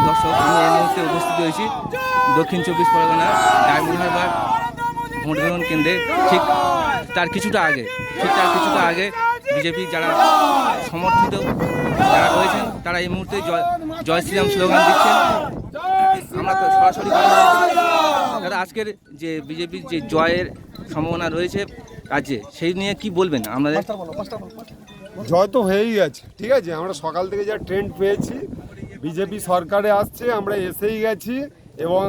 দর্শক, আমি এই মুহূর্তে উপস্থিত হয়েছি দক্ষিণ 24 পরগনার ডায়মন্ড হারবার ভোট গ্রহণ কেন্দ্রে। ঠিক তার কিছুটা আগে বিজেপি যারা সমর্থিত যারা রয়েছেন তারা এই মুহূর্তে জয় শ্রীরাম স্লোগান দিচ্ছেন। আমরা তো সরাসরি দাদা, আজকের যে বিজেপির যে জয়ের সম্ভাবনা রয়েছে রাজ্যে, সেই নিয়ে কি বলবেন? আমাদের জয় তো হয়েই গেছে, ঠিক আছে। আমরা সকাল থেকে যা ট্রেন্ড পেয়েছি, বিজেপি সরকারে আসছে, আমরা এসেই গেছি এবং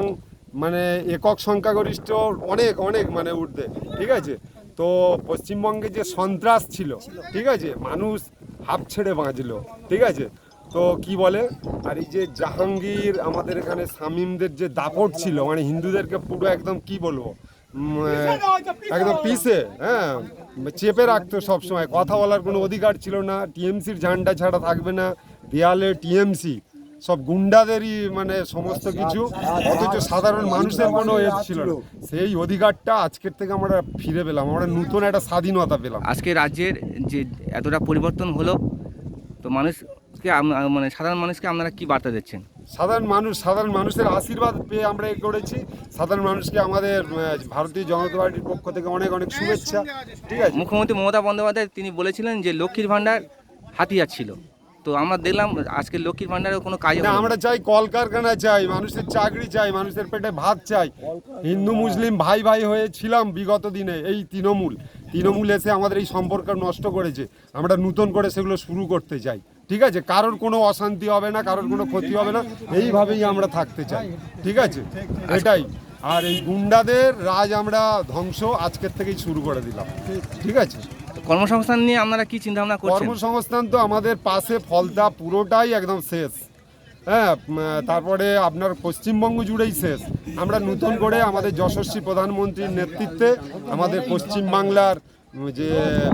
মানে একক সংখ্যাগরিষ্ঠ অনেক অনেক মানে উঠতে, ঠিক আছে। তো পশ্চিমবঙ্গে যে সন্ত্রাস ছিল, ঠিক আছে, মানুষ হাঁপ ছেড়ে বাঁচলো, ঠিক আছে। তো কি বলে, আর এই যে জাহাঙ্গীর আমাদের এখানে শামীমদের যে দাপট ছিল, মানে হিন্দুদেরকে পুরো একদম কি বলবো, একদম পিসে চেপে রাখতো সবসময়, কথা বলার কোনো অধিকার ছিল না। টিএমসির ঝান্ডা ছাড়া থাকবে না, দেয়ালে টিএমসি, সব গুন্ডাদেরই মানে সমস্ত কিছু, অথচ সাধারণ মানুষের কোনো এর ছিল না। সেই অধিকারটা আজকের থেকে আমরা ফিরে পেলাম, আমরা নতুন একটা স্বাধীনতা পেলাম। আজকে রাজ্যের যে এতটা পরিবর্তন হলো, তো মানুষকে মানে সাধারণ মানুষকে আপনারা কি বার্তা দিচ্ছেন? সাধারণ মানুষের আশীর্বাদ পেয়ে আমরা এ করেছি। সাধারণ মানুষকে আমাদের ভারতীয় জনতা পার্টির পক্ষ থেকে অনেক অনেক শুভেচ্ছা, ঠিক আছে। মুখ্যমন্ত্রী মমতা বন্দ্যোপাধ্যায় তিনি বলেছিলেন যে লক্ষ্মীর ভাণ্ডার হাতিয়ার ছিল, তো আমরা দেখলাম আজকে লক্ষ্মীর ভাণ্ডারের কোনো কাজ না। আমরা চাই কলকারখানা চাই, মানুষের চাকরি চাই, মানুষের পেটে ভাত চাই। হিন্দু মুসলিম ভাই ভাই হয়েছিলাম বিগত দিনে, এই তৃণমূল এসে আমাদের এই সম্পর্ক নষ্ট করেছে। আমরা নতুন করে সেগুলো শুরু করতে চাই, ঠিক আছে। কারোর কোনো অশান্তি হবে না, কারোর কোনো ক্ষতি হবে না, এইভাবেই আমরা থাকতে চাই, ঠিক আছে, এটাই। আর এই গুন্ডাদের রাজ আমরা ধ্বংস আজকের থেকেই শুরু করে দিলাম, ঠিক আছে। কর্মসংস্থান নিয়ে আপনারা কি চিন্তা ভাবনা করছেন? কর্মসংস্থান তো আমাদের পাশে ফলতা পুরোটাই একদম শেষ, হ্যাঁ। তারপরে আপনার পশ্চিমবঙ্গ জুড়েই শেষ। আমরা নতুন করে আমাদের যশস্বী প্রধানমন্ত্রীর নেতৃত্বে আমাদের পশ্চিমবাংলার যে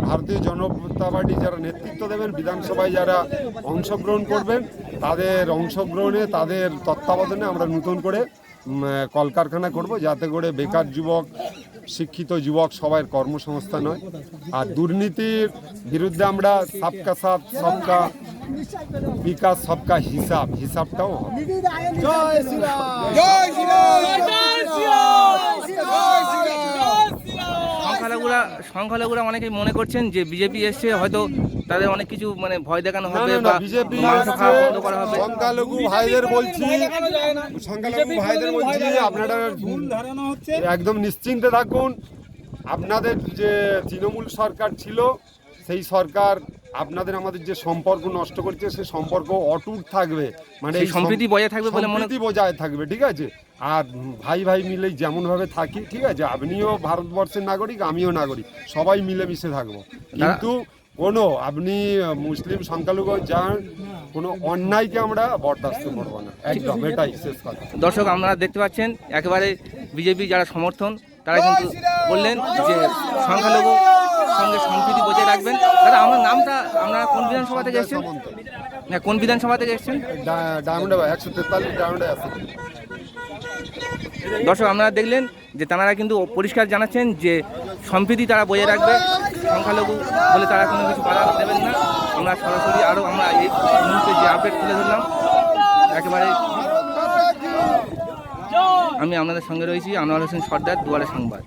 ভারতীয় জনতা পার্টি যারা নেতৃত্ব দেবেন, বিধানসভায় যারা অংশগ্রহণ করবেন, তাদের অংশগ্রহণে তাদের তত্ত্বাবধানে আমরা নতুন করে কলকারখানা করব, যাতে করে বেকার যুবক, শিক্ষিত যুবক সবাই কর্মসংস্থান হয়। আর দুর্নীতির বিরুদ্ধে আমরা সবকা সাথ সবকা বিকাশ সবকা হিসাবটাও হবে। সংখ্যালঘুরা অনেকেই মনে করছেন যে বিজেপি এসছে, হয়তো তাদের অনেক কিছু মানে ভয় দেখানো হবে বা বিজেপি বন্ধ করা হবে। সংখ্যালঘু ভাইদের বলছি আপনারা একদম নিশ্চিন্তে থাকুন। আপনাদের যে তৃণমূল সরকার ছিল, সেই সরকার আপনাদের আমাদের যে সম্পর্ক নষ্ট করছে, সেই সম্পর্ক অটুট থাকবে, মানে এই সম্প্রীতি বজায় থাকবে বলে বজায় থাকবে, ঠিক আছে। আর ভাই ভাই মিলেই যেমনভাবে থাকি, ঠিক আছে। আপনিও ভারতবর্ষের নাগরিক, আমিও নাগরিক, সবাই মিলেমিশে থাকবো। কিন্তু কোনো আপনি মুসলিম সংখ্যালঘু যান, কোনো অন্যায়কে আমরা বরদাস্ত করবো না, একদম, এটাই শেষ কথা। দর্শক, আপনারা দেখতে পাচ্ছেন একেবারে বিজেপি যারা সমর্থন তারা কিন্তু বললেন যে সংখ্যালঘু সঙ্গে সম্প্রীতি বজায় রাখবেন। দাদা, আমার নামটা, আপনারা কোন বিধানসভা থেকে এসেছেন? না, কোন বিধানসভা থেকে এসেছেন? ডায়মন্ড 143 ডায়মন্ডে আছে। দর্শক, আপনারা দেখলেন যে তারা কিন্তু পরিষ্কার জানাচ্ছেন যে সম্প্রীতি তারা বজায় রাখবে, সংখ্যালঘু বলে তারা কোনো কিছু বাধা দেবেন না। আমরা সরাসরি আমরা এই মুহূর্তে যে আপডেট তুলে ধরলাম, একেবারে আমি আপনাদের সঙ্গে রয়েছি, আনোয়ার হোসেন সর্দার, দুয়ারে সংবাদ।